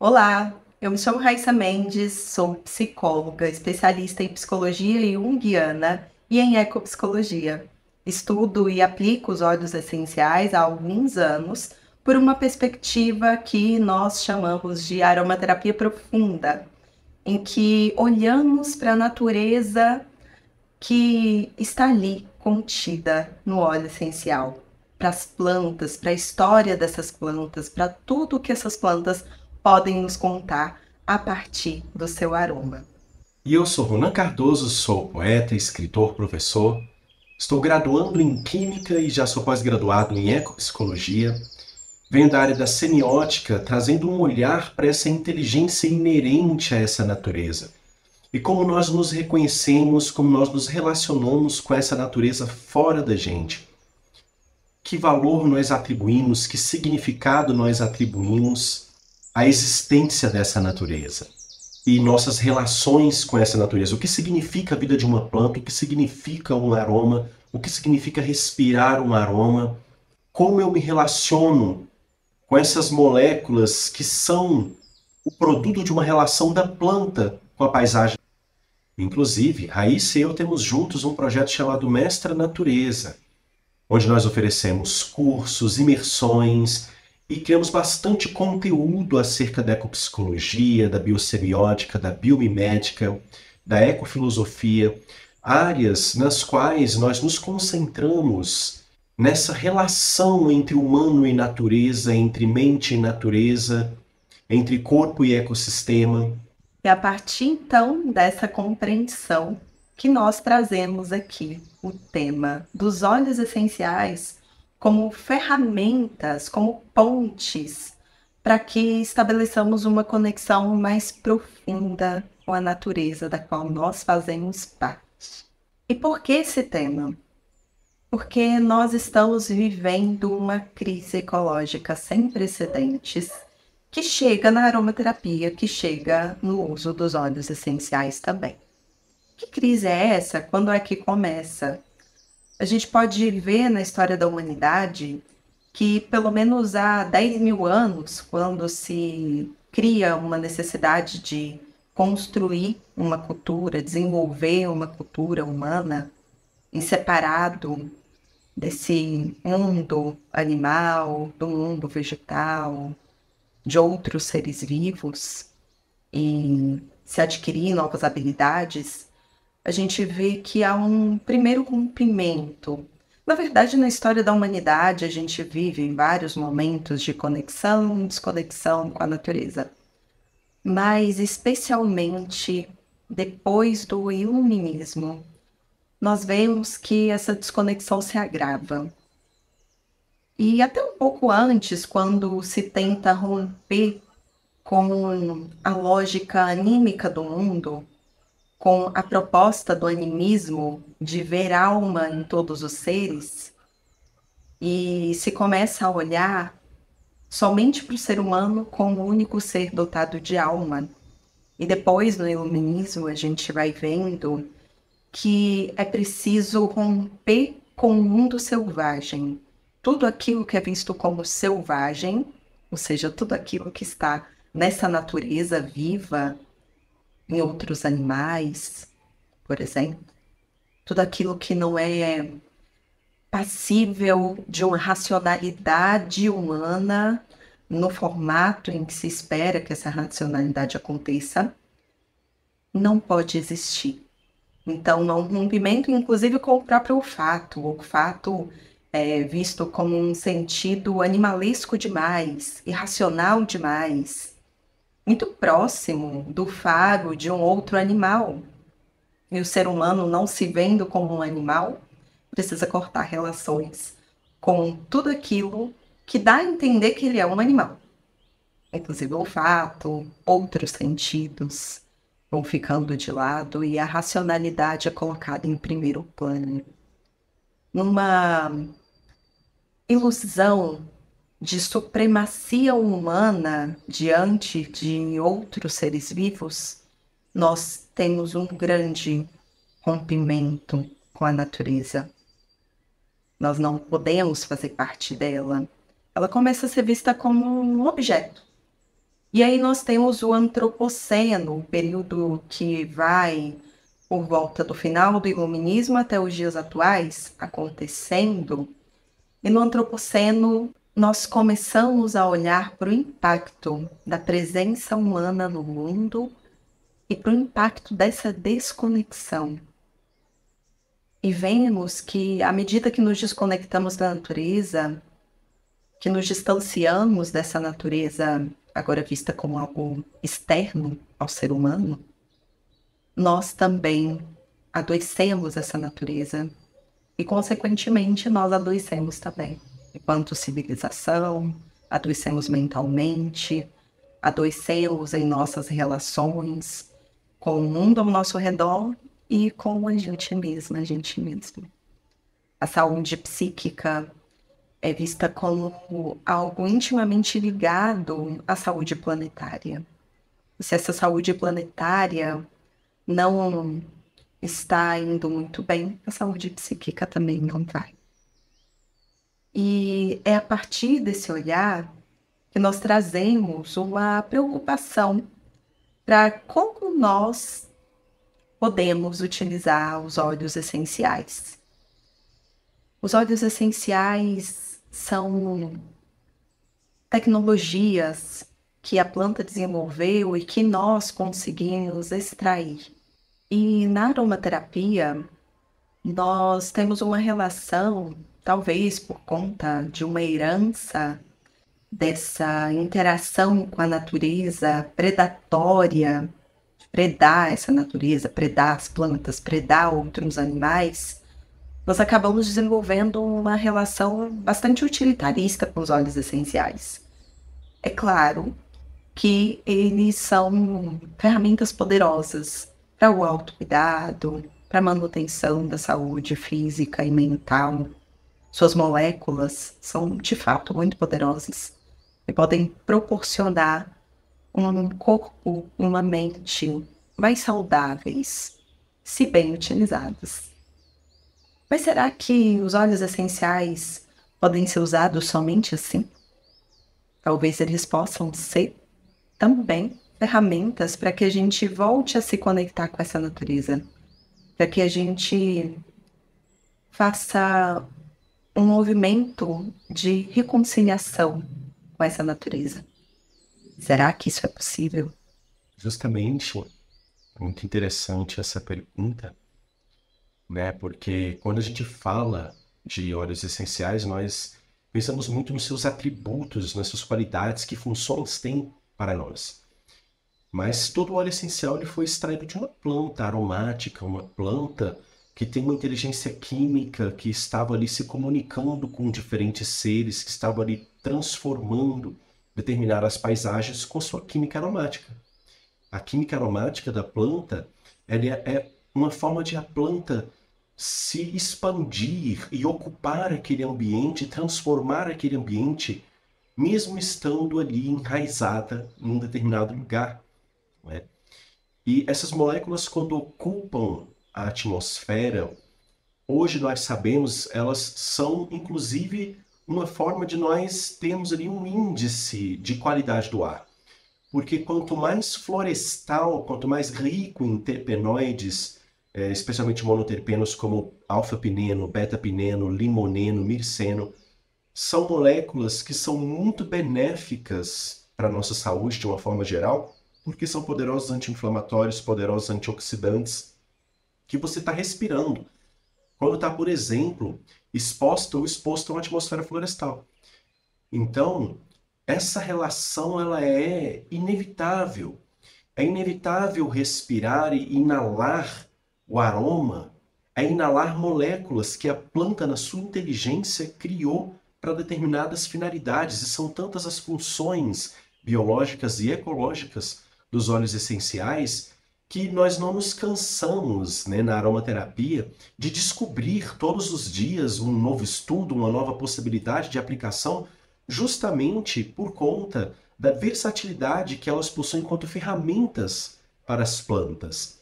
Olá, eu me chamo Raíssa Mendes, sou psicóloga, especialista em psicologia junguiana e em ecopsicologia. Estudo e aplico os óleos essenciais há alguns anos por uma perspectiva que nós chamamos de aromaterapia profunda, em que olhamos para a natureza que está ali contida no óleo essencial, para as plantas, para a história dessas plantas, para tudo que essas plantas podem nos contar a partir do seu aroma. E eu sou Ronan Cardoso, sou poeta, escritor, professor. Estou graduando em Química e já sou pós-graduado em Ecopsicologia. Venho da área da semiótica, trazendo um olhar para essa inteligência inerente a essa natureza. E como nós nos reconhecemos, como nós nos relacionamos com essa natureza fora da gente. Que valor nós atribuímos, que significado nós atribuímos à existência dessa natureza e nossas relações com essa natureza. O que significa a vida de uma planta, o que significa um aroma, o que significa respirar um aroma, como eu me relaciono com essas moléculas que são o produto de uma relação da planta com a paisagem. Inclusive, Raíssa e eu temos juntos um projeto chamado Mestra Natureza, onde nós oferecemos cursos, imersões e criamos bastante conteúdo acerca da ecopsicologia, da biosemiótica, da biomimética, da ecofilosofia, áreas nas quais nós nos concentramos nessa relação entre humano e natureza, entre mente e natureza, entre corpo e ecossistema. E a partir então dessa compreensão que nós trazemos aqui o tema dos óleos essenciais como ferramentas, como pontes para que estabeleçamos uma conexão mais profunda com a natureza da qual nós fazemos parte. E por que esse tema? Porque nós estamos vivendo uma crise ecológica sem precedentes que chega na aromaterapia, que chega no uso dos óleos essenciais também. Que crise é essa? Quando é que começa? A gente pode ver na história da humanidade que, pelo menos há 10 mil anos, quando se cria uma necessidade de construir uma cultura, desenvolver uma cultura humana, em separado desse mundo animal, do mundo vegetal, de outros seres vivos e se adquirir novas habilidades, a gente vê que há um primeiro rompimento. Na verdade, na história da humanidade, a gente vive em vários momentos de conexão e desconexão com a natureza, mas especialmente depois do iluminismo, nós vemos que essa desconexão se agrava. E até um pouco antes, quando se tenta romper com a lógica anímica do mundo, com a proposta do animismo de ver alma em todos os seres, e se começa a olhar somente para o ser humano como o único ser dotado de alma. E depois, no iluminismo, a gente vai vendo que é preciso romper com o mundo selvagem. Tudo aquilo que é visto como selvagem, ou seja, tudo aquilo que está nessa natureza viva, em outros animais, por exemplo, tudo aquilo que não é passível de uma racionalidade humana no formato em que se espera que essa racionalidade aconteça, não pode existir. Então, há um rompimento, inclusive, com o próprio olfato. O olfato é visto como um sentido animalesco demais, irracional demais, muito próximo do faro de um outro animal. E o ser humano, não se vendo como um animal, precisa cortar relações com tudo aquilo que dá a entender que ele é um animal. Inclusive o olfato, outros sentidos vão ficando de lado e a racionalidade é colocada em primeiro plano. Numa ilusão de supremacia humana diante de outros seres vivos, nós temos um grande rompimento com a natureza. Nós não podemos fazer parte dela. Ela começa a ser vista como um objeto. E aí nós temos o Antropoceno, o período que vai por volta do final do Iluminismo até os dias atuais, acontecendo. E no Antropoceno, nós começamos a olhar para o impacto da presença humana no mundo e para o impacto dessa desconexão. E vemos que, à medida que nos desconectamos da natureza, que nos distanciamos dessa natureza, agora vista como algo externo ao ser humano, nós também adoecemos essa natureza e, consequentemente, nós adoecemos também. Enquanto civilização, adoecemos mentalmente, adoecemos em nossas relações com o mundo ao nosso redor e com a gente mesma, a gente mesmo. A saúde psíquica é vista como algo intimamente ligado à saúde planetária. Se essa saúde planetária não está indo muito bem, a saúde psíquica também não vai. E é a partir desse olhar que nós trazemos uma preocupação para como nós podemos utilizar os óleos essenciais. Os óleos essenciais são tecnologias que a planta desenvolveu e que nós conseguimos extrair. E na aromaterapia, nós temos uma relação, talvez por conta de uma herança dessa interação com a natureza predatória, predar essa natureza, predar as plantas, predar outros animais, nós acabamos desenvolvendo uma relação bastante utilitarista com os óleos essenciais. É claro que eles são ferramentas poderosas para o autocuidado, para a manutenção da saúde física e mental. Suas moléculas são, de fato, muito poderosas e podem proporcionar um corpo e uma mente mais saudáveis, se bem utilizados. Mas será que os óleos essenciais podem ser usados somente assim? Talvez eles possam ser também ferramentas para que a gente volte a se conectar com essa natureza, para que a gente faça um movimento de reconciliação com essa natureza. Será que isso é possível? Justamente, muito interessante essa pergunta, né? Porque quando a gente fala de óleos essenciais, nós pensamos muito nos seus atributos, nas suas qualidades, que funções têm para nós. Mas todo óleo essencial ele foi extraído de uma planta aromática, uma planta que tem uma inteligência química, que estava ali se comunicando com diferentes seres, que estava ali transformando determinadas paisagens com sua química aromática. A química aromática da planta ela é uma forma de a planta se expandir e ocupar aquele ambiente, transformar aquele ambiente, mesmo estando ali enraizada em um determinado lugar. Né? E essas moléculas, quando ocupam a atmosfera, hoje nós sabemos, elas são inclusive uma forma de nós termos ali um índice de qualidade do ar. Porque quanto mais florestal, quanto mais rico em terpenoides, especialmente monoterpenos como alfa-pineno, beta-pineno, limoneno, mirceno, são moléculas que são muito benéficas para a nossa saúde de uma forma geral, porque são poderosos anti-inflamatórios, poderosos antioxidantes, que você está respirando quando está, por exemplo, exposto ou exposto a uma atmosfera florestal. Então, essa relação ela é inevitável. É inevitável respirar e inalar o aroma, é inalar moléculas que a planta, na sua inteligência, criou para determinadas finalidades. E são tantas as funções biológicas e ecológicas dos óleos essenciais que nós não nos cansamos, né, na aromaterapia de descobrir todos os dias um novo estudo, uma nova possibilidade de aplicação, justamente por conta da versatilidade que elas possuem enquanto ferramentas para as plantas.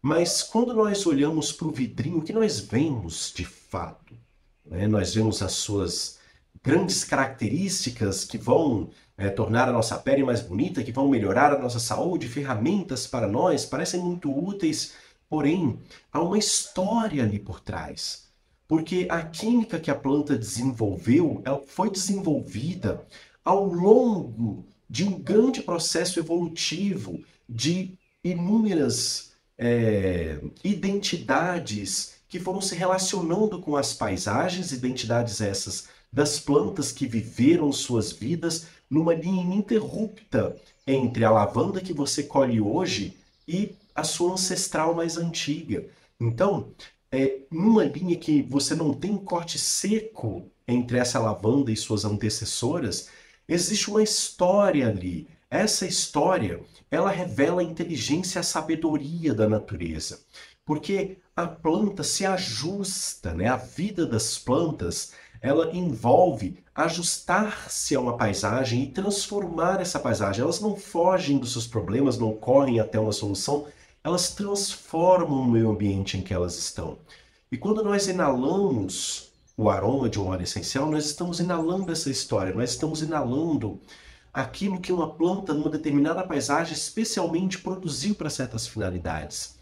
Mas quando nós olhamos para o vidrinho, o que nós vemos de fato? Né? Nós vemos as suas grandes características que vão tornar a nossa pele mais bonita, que vão melhorar a nossa saúde, ferramentas para nós, parecem muito úteis, porém, há uma história ali por trás. Porque a química que a planta desenvolveu, ela foi desenvolvida ao longo de um grande processo evolutivo de inúmeras identidades que foram se relacionando com as paisagens, identidades essas das plantas que viveram suas vidas numa linha ininterrupta entre a lavanda que você colhe hoje e a sua ancestral mais antiga. Então, numa linha que você não tem corte seco entre essa lavanda e suas antecessoras, existe uma história ali. Essa história, ela revela a inteligência e a sabedoria da natureza. Porque a planta se ajusta, né? A vida das plantas, ela envolve ajustar-se a uma paisagem e transformar essa paisagem. Elas não fogem dos seus problemas, não correm até uma solução, elas transformam o meio ambiente em que elas estão. E quando nós inalamos o aroma de um óleo essencial, nós estamos inalando essa história, nós estamos inalando aquilo que uma planta numa determinada paisagem especialmente produziu para certas finalidades.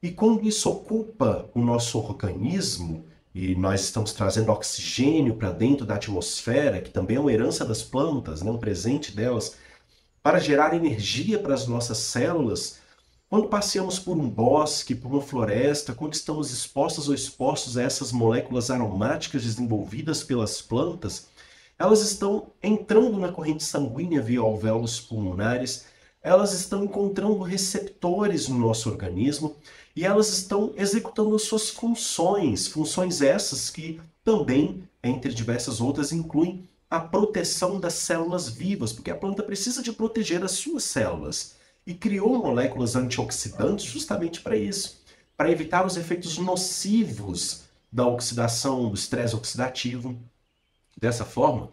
E quando isso ocupa o nosso organismo, e nós estamos trazendo oxigênio para dentro da atmosfera, que também é uma herança das plantas, né, um presente delas, para gerar energia para as nossas células, quando passeamos por um bosque, por uma floresta, quando estamos expostos ou expostos a essas moléculas aromáticas desenvolvidas pelas plantas, elas estão entrando na corrente sanguínea via alvéolos pulmonares, elas estão encontrando receptores no nosso organismo e elas estão executando suas funções, funções essas que também, entre diversas outras, incluem a proteção das células vivas, porque a planta precisa de proteger as suas células e criou moléculas antioxidantes justamente para isso, para evitar os efeitos nocivos da oxidação, do estresse oxidativo. Dessa forma,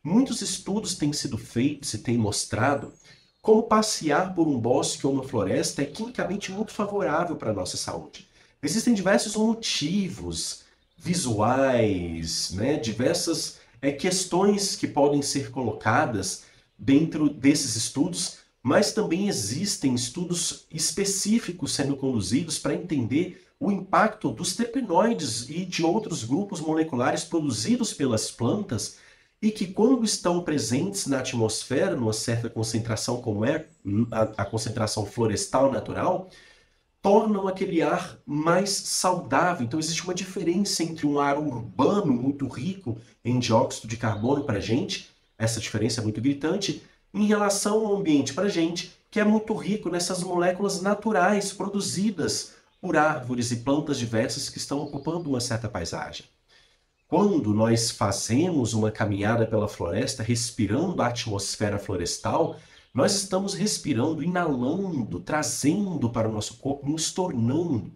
muitos estudos têm sido feitos e têm mostrado como passear por um bosque ou uma floresta é quimicamente muito favorável para a nossa saúde. Existem diversos motivos visuais, né, diversas questões que podem ser colocadas dentro desses estudos, mas também existem estudos específicos sendo conduzidos para entender o impacto dos terpenoides e de outros grupos moleculares produzidos pelas plantas e que, quando estão presentes na atmosfera, numa certa concentração, como é a concentração florestal natural, tornam aquele ar mais saudável. Então existe uma diferença entre um ar urbano muito rico em dióxido de carbono para a gente, essa diferença é muito gritante, em relação ao ambiente para a gente, que é muito rico nessas moléculas naturais produzidas por árvores e plantas diversas que estão ocupando uma certa paisagem. Quando nós fazemos uma caminhada pela floresta, respirando a atmosfera florestal, nós estamos respirando, inalando, trazendo para o nosso corpo, nos tornando.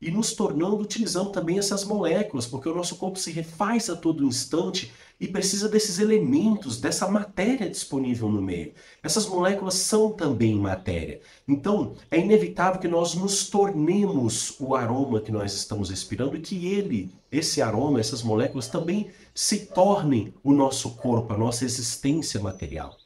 E nos tornando utilizando também essas moléculas, porque o nosso corpo se refaz a todo instante e precisa desses elementos, dessa matéria disponível no meio. Essas moléculas são também matéria. Então, é inevitável que nós nos tornemos o aroma que nós estamos respirando e que esse aroma, essas moléculas também se tornem o nosso corpo, a nossa existência material.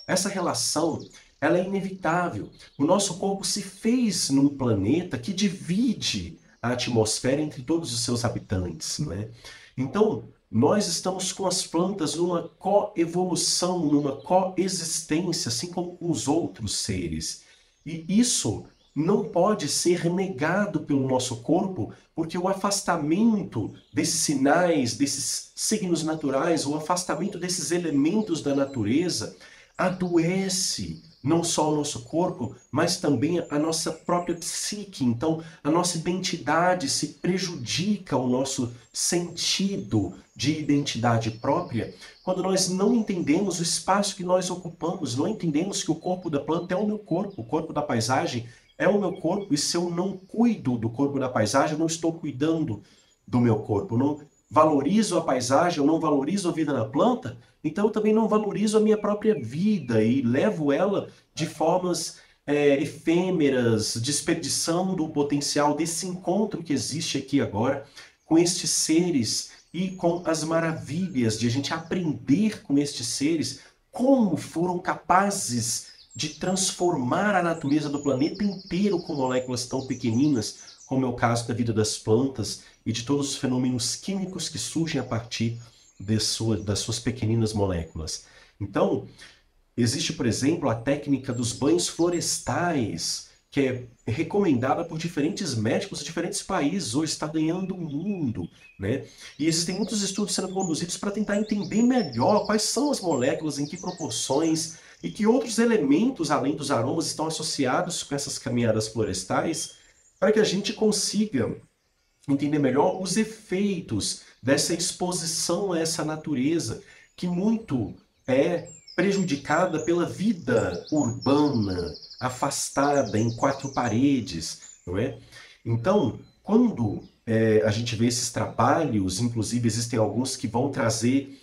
Essa relação, ela é inevitável. O nosso corpo se fez num planeta que divide a atmosfera entre todos os seus habitantes, né? Então, nós estamos com as plantas numa coevolução, numa coexistência, assim como com os outros seres. E isso não pode ser negado pelo nosso corpo, porque o afastamento desses sinais, desses signos naturais, o afastamento desses elementos da natureza, adoece não só o nosso corpo, mas também a nossa própria psique. Então, a nossa identidade se prejudica, o nosso sentido de identidade própria, quando nós não entendemos o espaço que nós ocupamos, não entendemos que o corpo da planta é o meu corpo, o corpo da paisagem é o meu corpo, e se eu não cuido do corpo da paisagem, eu não estou cuidando do meu corpo, eu não valorizo a paisagem, eu não valorizo a vida da planta, então eu também não valorizo a minha própria vida e levo ela de formas efêmeras, desperdiçando o potencial desse encontro que existe aqui agora com estes seres e com as maravilhas de a gente aprender com estes seres como foram capazes de transformar a natureza do planeta inteiro com moléculas tão pequeninas, como é o caso da vida das plantas e de todos os fenômenos químicos que surgem a partir das suas pequeninas moléculas. Então, existe, por exemplo, a técnica dos banhos florestais, que é recomendada por diferentes médicos de diferentes países, hoje está ganhando o mundo, né? E existem muitos estudos sendo conduzidos para tentar entender melhor quais são as moléculas, em que proporções e que outros elementos, além dos aromas, estão associados com essas caminhadas florestais, para que a gente consiga entender melhor os efeitos dessa exposição a essa natureza, que muito é prejudicada pela vida urbana, afastada em quatro paredes, não é? Então, quando a gente vê esses trabalhos, inclusive existem alguns que vão trazer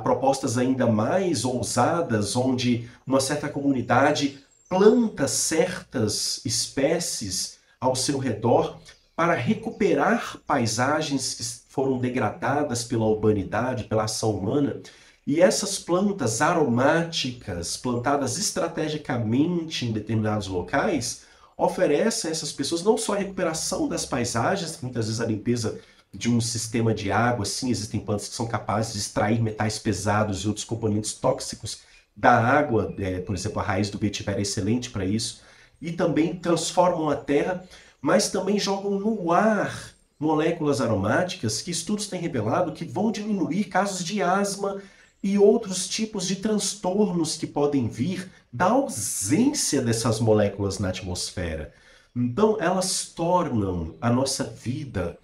propostas ainda mais ousadas, onde uma certa comunidade planta certas espécies ao seu redor para recuperar paisagens que foram degradadas pela urbanidade, pela ação humana. E essas plantas aromáticas, plantadas estrategicamente em determinados locais, oferecem a essas pessoas não só a recuperação das paisagens, muitas vezes a limpeza de um sistema de água, sim, existem plantas que são capazes de extrair metais pesados e outros componentes tóxicos da água, por exemplo, a raiz do vetiver é excelente para isso, e também transformam a terra, mas também jogam no ar moléculas aromáticas que estudos têm revelado que vão diminuir casos de asma e outros tipos de transtornos que podem vir da ausência dessas moléculas na atmosfera. Então, elas tornam a nossa vida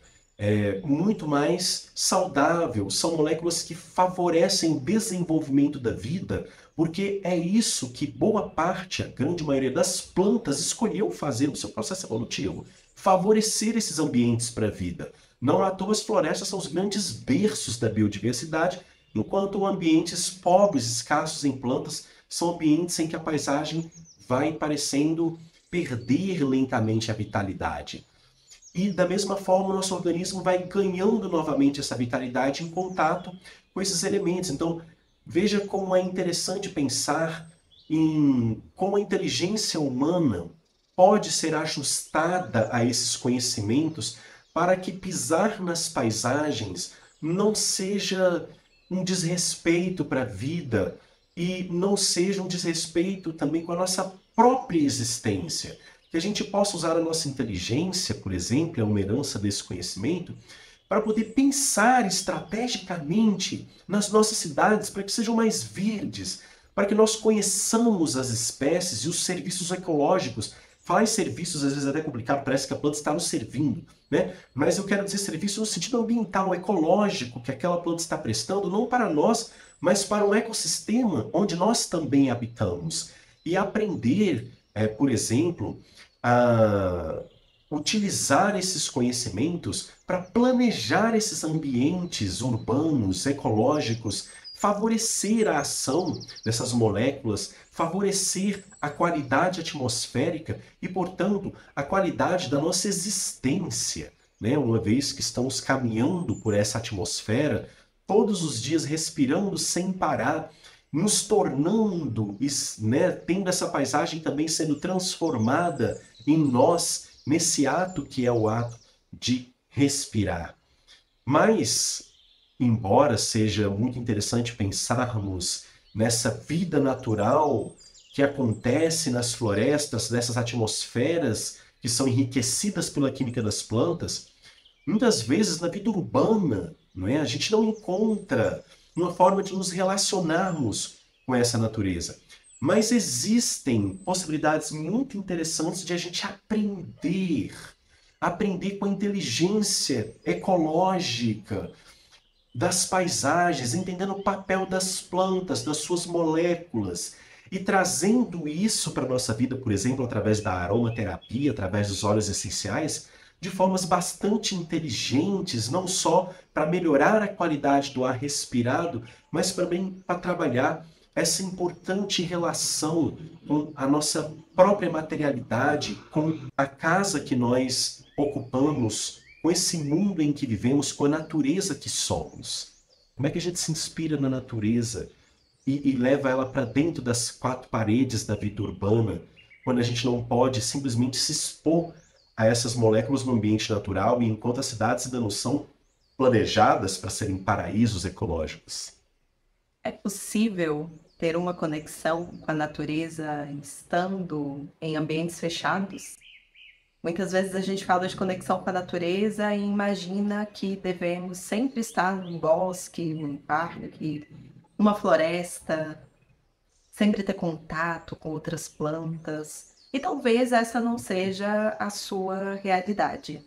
muito mais saudável. São moléculas que favorecem o desenvolvimento da vida, porque é isso que boa parte, a grande maioria das plantas escolheu fazer no seu processo evolutivo, favorecer esses ambientes para a vida. Não à toa as florestas são os grandes berços da biodiversidade, enquanto ambientes pobres, escassos em plantas, são ambientes em que a paisagem vai parecendo perder lentamente a vitalidade. E da mesma forma, o nosso organismo vai ganhando novamente essa vitalidade em contato com esses elementos. Então, veja como é interessante pensar em como a inteligência humana pode ser ajustada a esses conhecimentos para que pisar nas paisagens não seja um desrespeito para a vida e não seja um desrespeito também com a nossa própria existência. Que a gente possa usar a nossa inteligência, por exemplo, é uma herança desse conhecimento, para poder pensar estrategicamente nas nossas cidades, para que sejam mais verdes, para que nós conheçamos as espécies e os serviços ecológicos. Falar em serviços às vezes é até complicado, parece que a planta está nos servindo, né? Mas eu quero dizer serviço no sentido ambiental, ecológico, que aquela planta está prestando, não para nós, mas para um ecossistema onde nós também habitamos. E aprender, por exemplo, a utilizar esses conhecimentos para planejar esses ambientes urbanos, ecológicos, favorecer a ação dessas moléculas, favorecer a qualidade atmosférica e, portanto, a qualidade da nossa existência, né? Uma vez que estamos caminhando por essa atmosfera, todos os dias respirando sem parar, nos tornando, né, tendo essa paisagem também sendo transformada em nós, nesse ato que é o ato de respirar. Mas, embora seja muito interessante pensarmos nessa vida natural que acontece nas florestas, nessas atmosferas que são enriquecidas pela química das plantas, muitas vezes na vida urbana, não é? A gente não encontra uma forma de nos relacionarmos com essa natureza. Mas existem possibilidades muito interessantes de a gente aprender com a inteligência ecológica das paisagens, entendendo o papel das plantas, das suas moléculas, e trazendo isso para a nossa vida, por exemplo, através da aromaterapia, através dos óleos essenciais, de formas bastante inteligentes, não só para melhorar a qualidade do ar respirado, mas também para trabalhar essa importante relação com a nossa própria materialidade, com a casa que nós ocupamos, com esse mundo em que vivemos, com a natureza que somos. Como é que a gente se inspira na natureza e leva ela para dentro das quatro paredes da vida urbana, quando a gente não pode simplesmente se expor a essas moléculas no ambiente natural, e enquanto as cidades ainda não são planejadas para serem paraísos ecológicos. É possível ter uma conexão com a natureza estando em ambientes fechados? Muitas vezes a gente fala de conexão com a natureza e imagina que devemos sempre estar num bosque, num parque, numa floresta, sempre ter contato com outras plantas. E talvez essa não seja a sua realidade.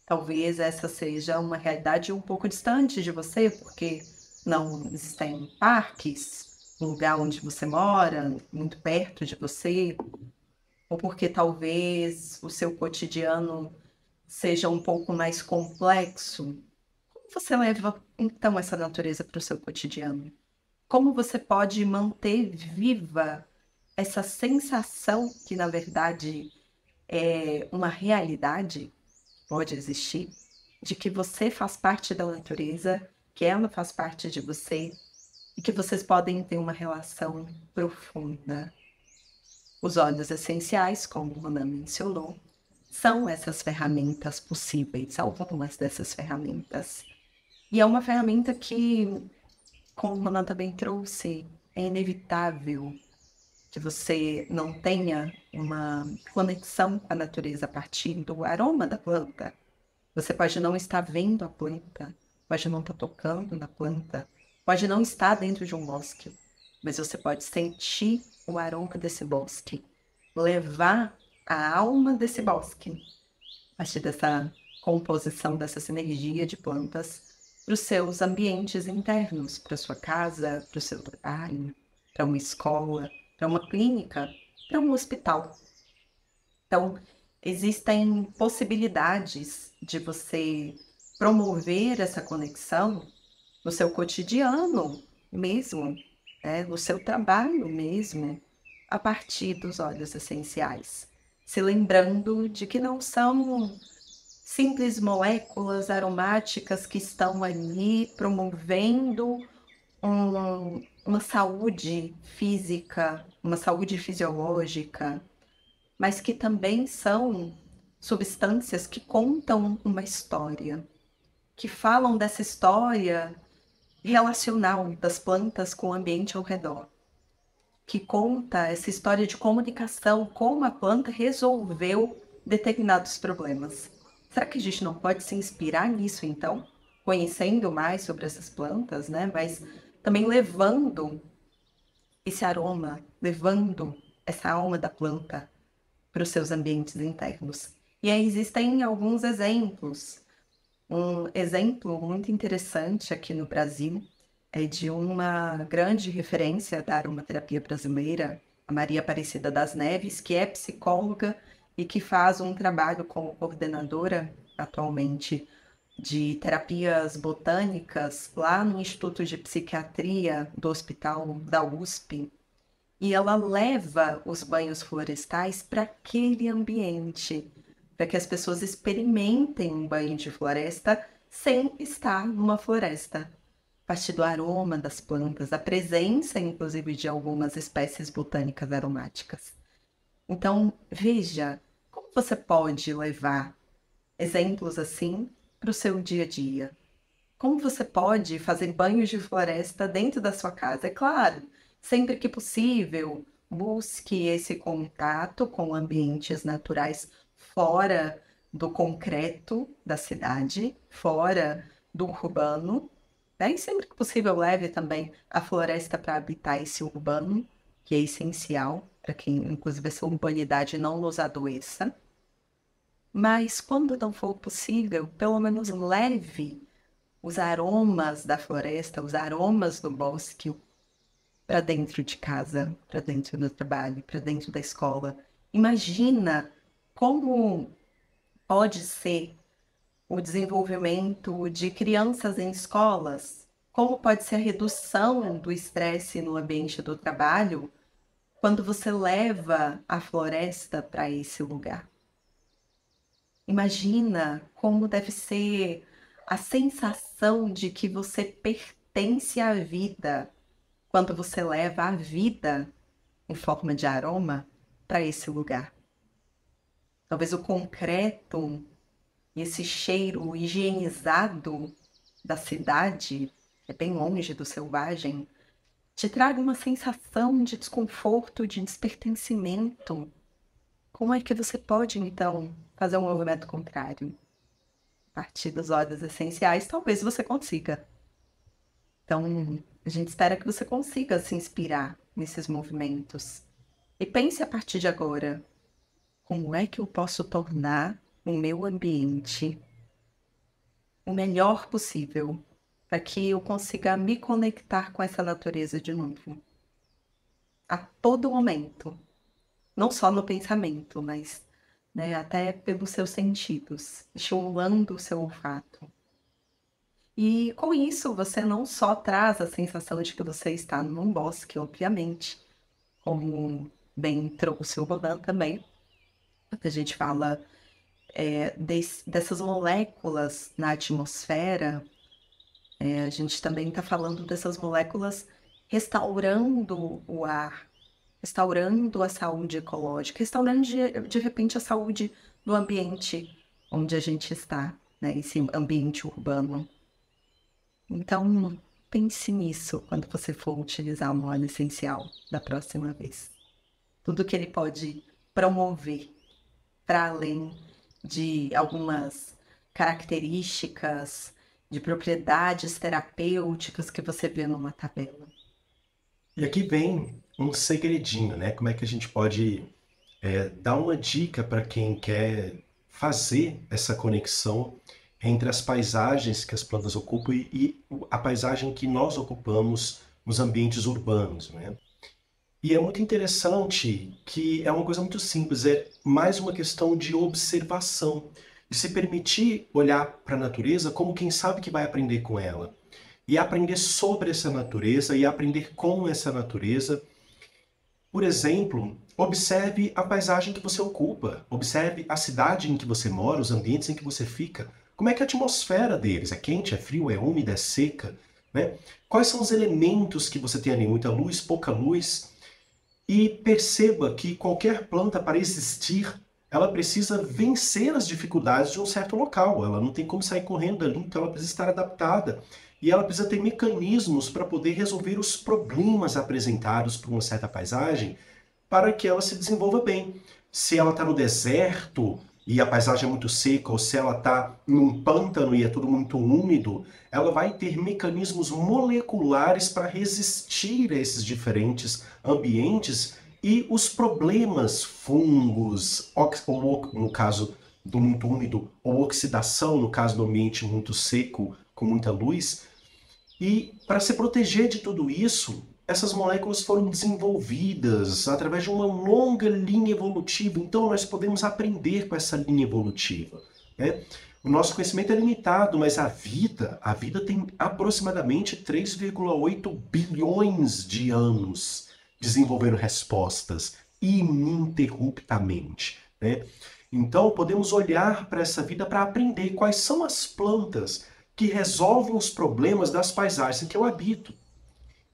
Talvez essa seja uma realidade um pouco distante de você, porque não existem parques no lugar onde você mora, muito perto de você, ou porque talvez o seu cotidiano seja um pouco mais complexo. Como você leva então essa natureza para o seu cotidiano? Como você pode manter viva essa sensação que, na verdade, é uma realidade, pode existir, de que você faz parte da natureza, que ela faz parte de você e que vocês podem ter uma relação profunda. Os óleos essenciais, como o Ronan mencionou, são essas ferramentas possíveis, algumas dessas ferramentas. E é uma ferramenta que, como o Ronan também trouxe, é inevitável que você não tenha uma conexão com a natureza a partir do aroma da planta. Você pode não estar vendo a planta, pode não estar tocando na planta, pode não estar dentro de um bosque, mas você pode sentir o aroma desse bosque, levar a alma desse bosque, a partir dessa composição, dessa sinergia de plantas, para os seus ambientes internos, para a sua casa, para o seu trabalho, para uma escola, para uma clínica, para um hospital. Então, existem possibilidades de você promover essa conexão no seu cotidiano mesmo, né? No seu trabalho mesmo, a partir dos óleos essenciais. Se lembrando de que não são simples moléculas aromáticas que estão ali promovendo uma saúde física, uma saúde fisiológica, mas que também são substâncias que contam uma história, que falam dessa história relacional das plantas com o ambiente ao redor, que conta essa história de comunicação, como a planta resolveu determinados problemas. Será que a gente não pode se inspirar nisso, então? Conhecendo mais sobre essas plantas, né? Mas também levando esse aroma, levando essa alma da planta para os seus ambientes internos. E aí existem alguns exemplos. Um exemplo muito interessante aqui no Brasil é de uma grande referência da aromaterapia brasileira, a Maria Aparecida das Neves, que é psicóloga e que faz um trabalho como coordenadora atualmente de terapias botânicas lá no Instituto de Psiquiatria do Hospital da USP, e ela leva os banhos florestais para aquele ambiente, para que as pessoas experimentem um banho de floresta sem estar numa floresta. A partir do aroma das plantas, a presença, inclusive, de algumas espécies botânicas aromáticas. Então, veja como você pode levar exemplos assim para o seu dia a dia. Como você pode fazer banhos de floresta dentro da sua casa? É claro, sempre que possível, busque esse contato com ambientes naturais fora do concreto da cidade, fora do urbano, né? E sempre que possível, leve também a floresta para habitar esse urbano, que é essencial para que, inclusive, essa urbanidade não nos adoeça. Mas quando não for possível, pelo menos leve os aromas da floresta, os aromas do bosque para dentro de casa, para dentro do trabalho, para dentro da escola. Imagina como pode ser o desenvolvimento de crianças em escolas, como pode ser a redução do estresse no ambiente do trabalho quando você leva a floresta para esse lugar. Imagina como deve ser a sensação de que você pertence à vida, quando você leva a vida em forma de aroma para esse lugar. Talvez o concreto e esse cheiro higienizado da cidade, que é bem longe do selvagem, te traga uma sensação de desconforto, de despertencimento. Como é que você pode, então, fazer um movimento contrário? A partir dos óleos essenciais, talvez você consiga. Então, a gente espera que você consiga se inspirar nesses movimentos. E pense a partir de agora, como é que eu posso tornar o meu ambiente o melhor possível para que eu consiga me conectar com essa natureza de novo, a todo momento, não só no pensamento, mas né, até pelos seus sentidos, estimulando o seu olfato. E com isso, você não só traz a sensação de que você está num bosque, obviamente, como bem trouxe o Rodan também, a gente fala dessas moléculas na atmosfera. A gente também está falando dessas moléculas restaurando o ar, restaurando a saúde ecológica, restaurando de repente a saúde do ambiente onde a gente está, né? Esse ambiente urbano. Então, pense nisso quando você for utilizar um óleo essencial da próxima vez. Tudo que ele pode promover para além de algumas características, de propriedades terapêuticas que você vê numa tabela. E aqui vem um segredinho, né? Como é que a gente pode dar uma dica para quem quer fazer essa conexão entre as paisagens que as plantas ocupam e a paisagem que nós ocupamos nos ambientes urbanos, né? E é muito interessante que é uma coisa muito simples, é mais uma questão de observação, de se permitir olhar para a natureza como quem sabe que vai aprender com ela. E aprender sobre essa natureza e aprender com essa natureza. Por exemplo, observe a paisagem que você ocupa, observe a cidade em que você mora, os ambientes em que você fica. Como é que é a atmosfera deles? É quente, é frio, é úmida, é seca? Né? Quais são os elementos que você tem ali? Muita luz, pouca luz? E perceba que qualquer planta, para existir, ela precisa vencer as dificuldades de um certo local. Ela não tem como sair correndo dali, então ela precisa estar adaptada. E ela precisa ter mecanismos para poder resolver os problemas apresentados por uma certa paisagem para que ela se desenvolva bem. Se ela está no deserto e a paisagem é muito seca, ou se ela está num pântano e é tudo muito úmido, ela vai ter mecanismos moleculares para resistir a esses diferentes ambientes e os problemas, fungos, ou no caso do muito úmido, ou oxidação, no caso do ambiente muito seco, com muita luz. E para se proteger de tudo isso, essas moléculas foram desenvolvidas através de uma longa linha evolutiva. Então nós podemos aprender com essa linha evolutiva, né? O nosso conhecimento é limitado, mas a vida tem aproximadamente 3,8 bilhões de anos desenvolvendo respostas ininterruptamente, né? Então podemos olhar para essa vida para aprender quais são as plantas que resolvem os problemas das paisagens em que eu habito.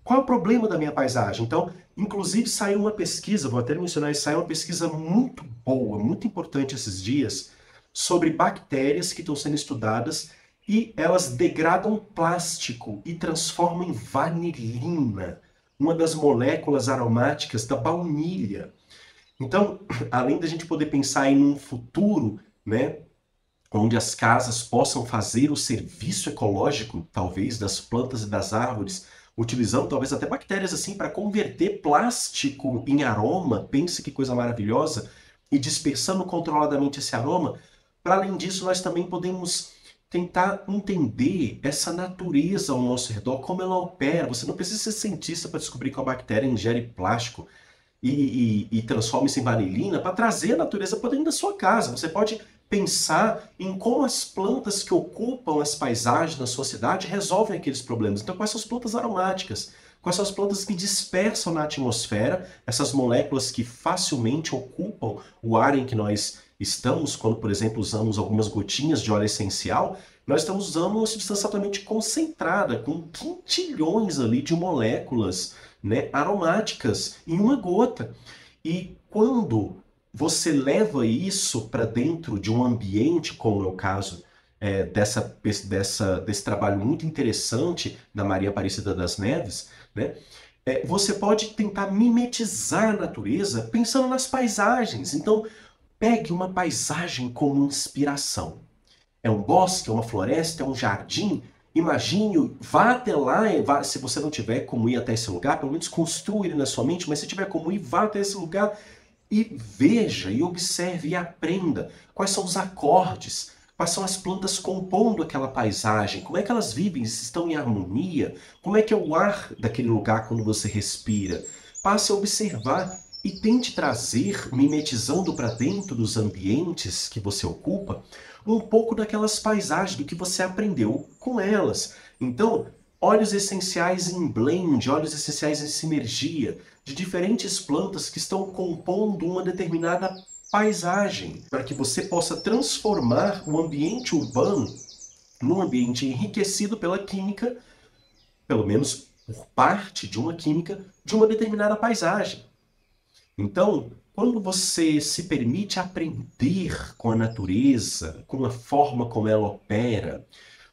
Qual é o problema da minha paisagem? Então, inclusive saiu uma pesquisa, vou até mencionar isso, saiu uma pesquisa muito boa, muito importante esses dias, sobre bactérias que estão sendo estudadas e elas degradam plástico e transformam em vanilina, uma das moléculas aromáticas da baunilha. Então, além da gente poder pensar em um futuro, né, onde as casas possam fazer o serviço ecológico, talvez, das plantas e das árvores, utilizando talvez até bactérias assim para converter plástico em aroma, pense que coisa maravilhosa, e dispersando controladamente esse aroma. Para além disso, nós também podemos tentar entender essa natureza ao nosso redor, como ela opera. Você não precisa ser cientista para descobrir que a bactéria ingere plástico e transforma-se em vanilina para trazer a natureza para dentro da sua casa. Você pode pensar em como as plantas que ocupam as paisagens na sua cidade resolvem aqueles problemas. Então, quais são as plantas aromáticas? Quais são as plantas que dispersam na atmosfera essas moléculas que facilmente ocupam o ar em que nós estamos? Quando, por exemplo, usamos algumas gotinhas de óleo essencial, nós estamos usando uma substância altamente concentrada, com quintilhões ali de moléculas né, aromáticas em uma gota. E quando você leva isso para dentro de um ambiente, como é o caso desse trabalho muito interessante da Maria Aparecida das Neves, né, você pode tentar mimetizar a natureza pensando nas paisagens. Então, pegue uma paisagem como inspiração. É um bosque, é uma floresta, é um jardim. Imagine, vá até lá, se você não tiver como ir até esse lugar, pelo menos construa ele na sua mente, mas se tiver como ir, vá até esse lugar e veja, e observe, e aprenda quais são os acordes, quais são as plantas compondo aquela paisagem, como é que elas vivem, se estão em harmonia, como é que é o ar daquele lugar quando você respira. Passe a observar e tente trazer, mimetizando para dentro dos ambientes que você ocupa, um pouco daquelas paisagens, do que você aprendeu com elas. Então, óleos essenciais em blend, óleos essenciais em sinergia, de diferentes plantas que estão compondo uma determinada paisagem, para que você possa transformar o ambiente urbano num ambiente enriquecido pela química, pelo menos por parte de uma química, de uma determinada paisagem. Então, quando você se permite aprender com a natureza, com a forma como ela opera,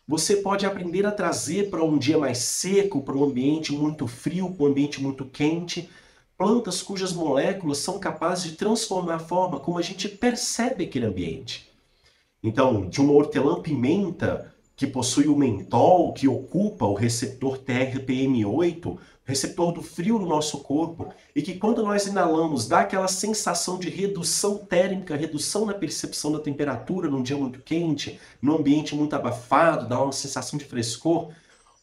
você pode aprender a trazer para um dia mais seco, para um ambiente muito frio, para um ambiente muito quente, plantas cujas moléculas são capazes de transformar a forma como a gente percebe aquele ambiente. Então, de uma hortelã-pimenta que possui o mentol, que ocupa o receptor TRPM8, receptor do frio no nosso corpo, e que quando nós inalamos dá aquela sensação de redução térmica, redução na percepção da temperatura num dia muito quente, num ambiente muito abafado, dá uma sensação de frescor.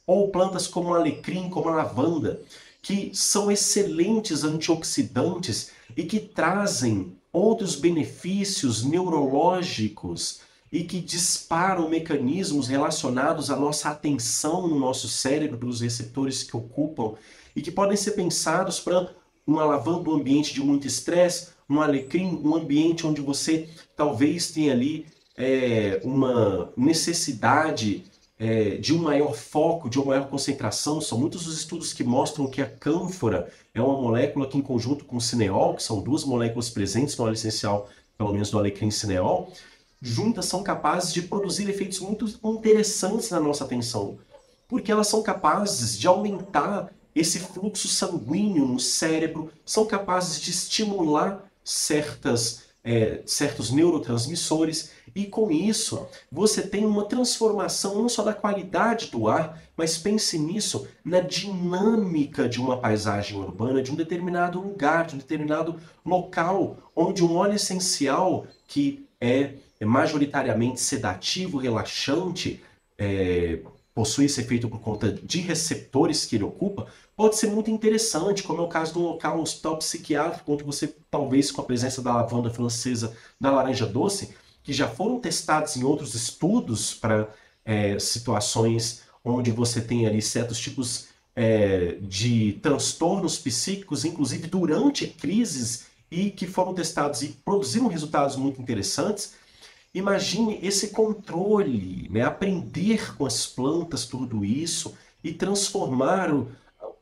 Ou plantas como o alecrim, como a lavanda, que são excelentes antioxidantes e que trazem outros benefícios neurológicos e que disparam mecanismos relacionados à nossa atenção no nosso cérebro, pelos receptores que ocupam, e que podem ser pensados para uma lavanda, um ambiente de muito estresse, um alecrim, um ambiente onde você talvez tenha ali uma necessidade de um maior foco, de uma maior concentração. São muitos os estudos que mostram que a cânfora é uma molécula que, em conjunto com o cineol, que são duas moléculas presentes no óleo essencial, pelo menos no alecrim cineol, juntas são capazes de produzir efeitos muito interessantes na nossa atenção, porque elas são capazes de aumentar esse fluxo sanguíneo no cérebro, são capazes de estimular certos neurotransmissores, e com isso você tem uma transformação não só da qualidade do ar, mas pense nisso, na dinâmica de uma paisagem urbana, de um determinado lugar, de um determinado local, onde um óleo essencial que é majoritariamente sedativo, relaxante, possui esse efeito por conta de receptores que ele ocupa, pode ser muito interessante, como é o caso do local, um hospital psiquiátrico, onde você, talvez com a presença da lavanda francesa, da laranja doce, que já foram testados em outros estudos para situações onde você tem ali certos tipos de transtornos psíquicos, inclusive durante crises, e que foram testados e produziram resultados muito interessantes. Imagine esse controle, né? Aprender com as plantas tudo isso e transformar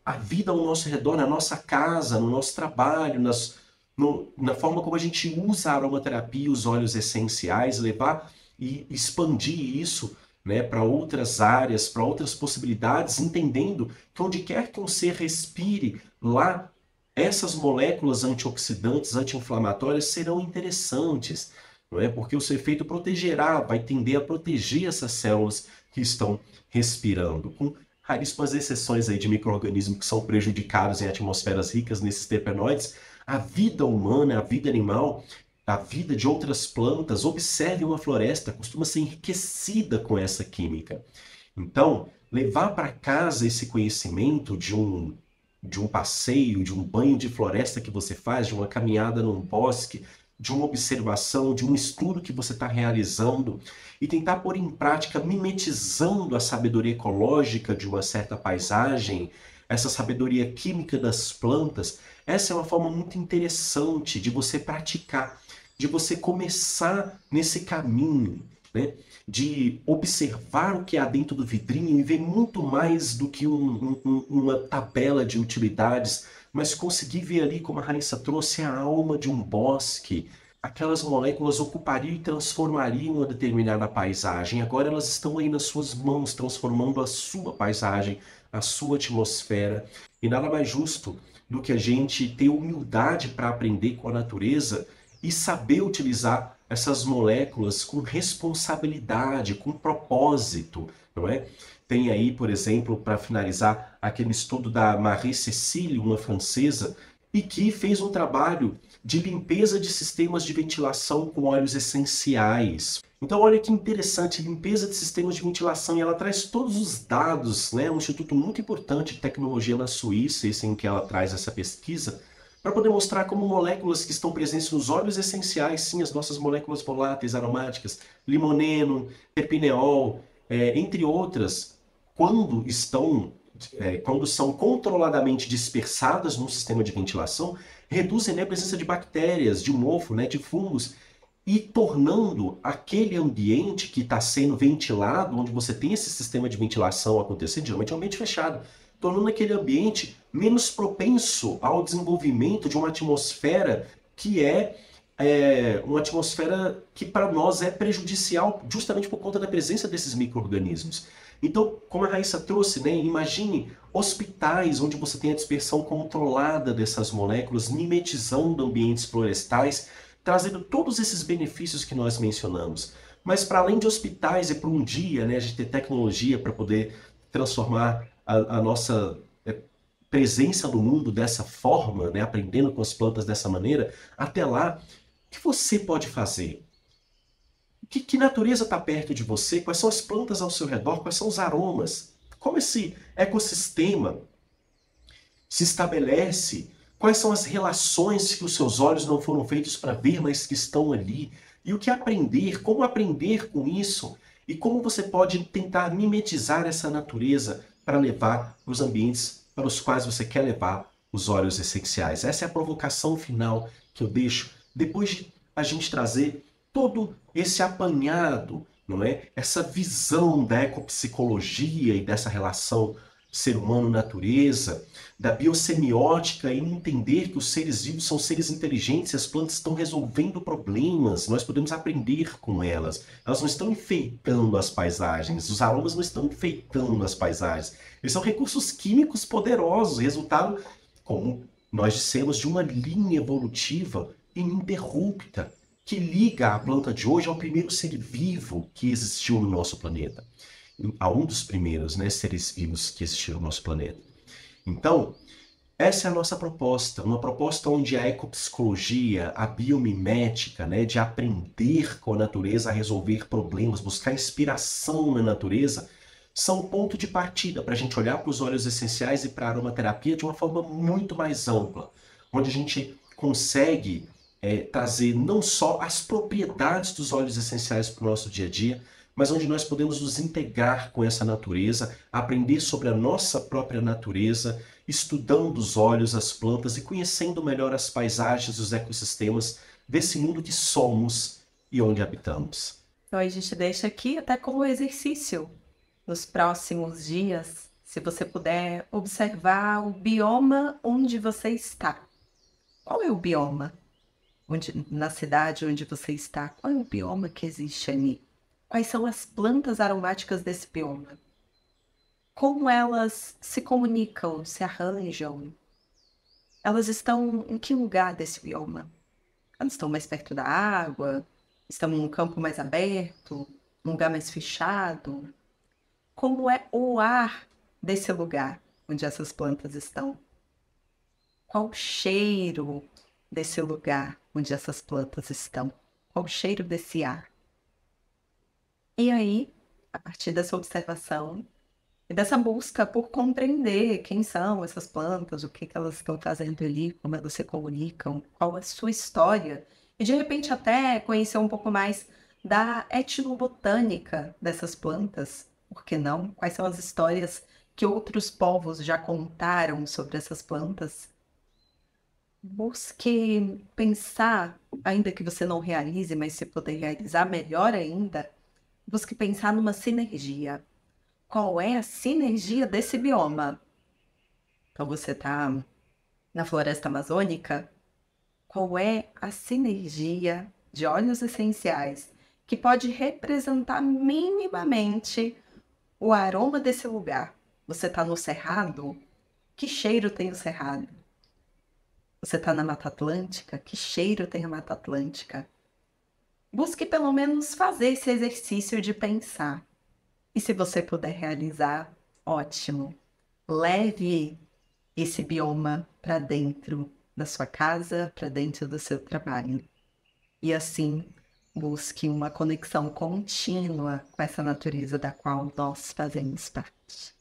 a vida ao nosso redor, na nossa casa, no nosso trabalho, na forma como a gente usa a aromaterapia, os óleos essenciais, levar e expandir isso, né, para outras áreas, para outras possibilidades, entendendo que onde quer que um ser respire, lá essas moléculas antioxidantes, anti-inflamatórias serão interessantes, não é? Porque o seu efeito protegerá, vai tender a proteger essas células que estão respirando, com raríssimas exceções aí de micro-organismos que são prejudicados em atmosferas ricas nesses terpenoides. A vida humana, a vida animal, a vida de outras plantas, observe uma floresta, costuma ser enriquecida com essa química. Então, levar para casa esse conhecimento de um passeio, de um banho de floresta que você faz, de uma caminhada num bosque, de uma observação, de um estudo que você está realizando, e tentar pôr em prática, mimetizando a sabedoria ecológica de uma certa paisagem, essa sabedoria química das plantas. Essa é uma forma muito interessante de você praticar, de você começar nesse caminho. né, de observar o que há dentro do vidrinho e ver muito mais do que uma tabela de utilidades, mas conseguir ver ali, como a Raíssa trouxe, a alma de um bosque. Aquelas moléculas ocupariam e transformariam uma determinada paisagem. Agora elas estão aí nas suas mãos, transformando a sua paisagem, a sua atmosfera. E nada mais justo do que a gente ter humildade para aprender com a natureza e saber utilizar essas moléculas com responsabilidade, com propósito, não é? Tem aí, por exemplo, para finalizar, aquele estudo da Marie Cécile, uma francesa, e que fez um trabalho de limpeza de sistemas de ventilação com óleos essenciais. Então, olha que interessante, limpeza de sistemas de ventilação, e ela traz todos os dados, né? Um instituto muito importante de tecnologia na Suíça, esse em que ela traz essa pesquisa, para poder mostrar como moléculas que estão presentes nos óleos essenciais, sim, as nossas moléculas voláteis aromáticas, limoneno, terpineol, entre outras, quando estão, quando são controladamente dispersadas no sistema de ventilação, reduzem, né, a presença de bactérias, de mofo, né, de fungos, e tornando aquele ambiente que está sendo ventilado, onde você tem esse sistema de ventilação acontecendo, geralmente é um ambiente fechado, tornando aquele ambiente menos propenso ao desenvolvimento de uma atmosfera que uma atmosfera que para nós é prejudicial justamente por conta da presença desses micro-organismos. Então, como a Raíssa trouxe, né, imagine hospitais onde você tem a dispersão controlada dessas moléculas, mimetizando ambientes florestais, trazendo todos esses benefícios que nós mencionamos. Mas para além de hospitais e para um dia, né, a gente ter tecnologia para poder transformar a nossa presença no mundo dessa forma, né, aprendendo com as plantas dessa maneira, até lá, o que você pode fazer? Que natureza está perto de você? Quais são as plantas ao seu redor? Quais são os aromas? Como esse ecossistema se estabelece? Quais são as relações que os seus olhos não foram feitos para ver, mas que estão ali? E o que aprender? Como aprender com isso? E como você pode tentar mimetizar essa natureza para levar os ambientes para os quais você quer levar os óleos essenciais? Essa é a provocação final que eu deixo depois de a gente trazer todo esse apanhado, não é? Essa visão da ecopsicologia e dessa relação ser humano-natureza, da biosemiótica e entender que os seres vivos são seres inteligentes e as plantas estão resolvendo problemas, nós podemos aprender com elas. Elas não estão enfeitando as paisagens, os aromas não estão enfeitando as paisagens. Eles são recursos químicos poderosos, resultado, como nós dissemos, de uma linha evolutiva ininterrupta que liga a planta de hoje ao primeiro ser vivo que existiu no nosso planeta. A um dos primeiros, né, seres vivos que existiram no nosso planeta. Então, essa é a nossa proposta, uma proposta onde a ecopsicologia, a biomimética, né, de aprender com a natureza a resolver problemas, buscar inspiração na natureza, são o ponto de partida para a gente olhar para os óleos essenciais e para a aromaterapia de uma forma muito mais ampla, onde a gente consegue trazer não só as propriedades dos óleos essenciais para o nosso dia a dia, mas onde nós podemos nos integrar com essa natureza, aprender sobre a nossa própria natureza, estudando os óleos, as plantas e conhecendo melhor as paisagens e os ecossistemas desse mundo que somos e onde habitamos. Então a gente deixa aqui até como exercício nos próximos dias, se você puder observar o bioma onde você está. Qual é o bioma? Na cidade onde você está, qual é o bioma que existe ali? Quais são as plantas aromáticas desse bioma? Como elas se comunicam, se arranjam? Elas estão em que lugar desse bioma? Elas estão mais perto da água? Estão em um campo mais aberto? Um lugar mais fechado? Como é o ar desse lugar onde essas plantas estão? Qual o cheiro desse lugar onde essas plantas estão? Qual o cheiro desse ar? E aí, a partir dessa observação e dessa busca por compreender quem são essas plantas, o que elas estão fazendo ali, como elas se comunicam, qual a sua história, e de repente até conhecer um pouco mais da etnobotânica dessas plantas, por que não? Quais são as histórias que outros povos já contaram sobre essas plantas? Busque pensar, ainda que você não realize, mas se puder realizar, melhor ainda, busque pensar numa sinergia. Qual é a sinergia desse bioma? Então, você está na floresta amazônica? Qual é a sinergia de óleos essenciais que pode representar minimamente o aroma desse lugar? Você está no Cerrado? Que cheiro tem o Cerrado? Você está na Mata Atlântica? Que cheiro tem a Mata Atlântica? Busque pelo menos fazer esse exercício de pensar. E se você puder realizar, ótimo. Leve esse bioma para dentro da sua casa, para dentro do seu trabalho. E assim, busque uma conexão contínua com essa natureza da qual nós fazemos parte.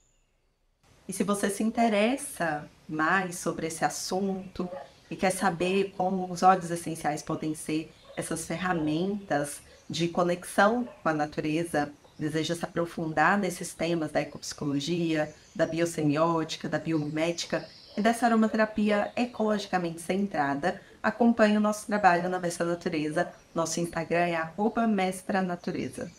E se você se interessa mais sobre esse assunto e quer saber como os óleos essenciais podem ser essas ferramentas de conexão com a natureza, deseja se aprofundar nesses temas da ecopsicologia, da biosemiótica, da biomimética e dessa aromaterapia ecologicamente centrada, acompanhe o nosso trabalho na Mestra Natureza. Nosso Instagram é @mestranatureza.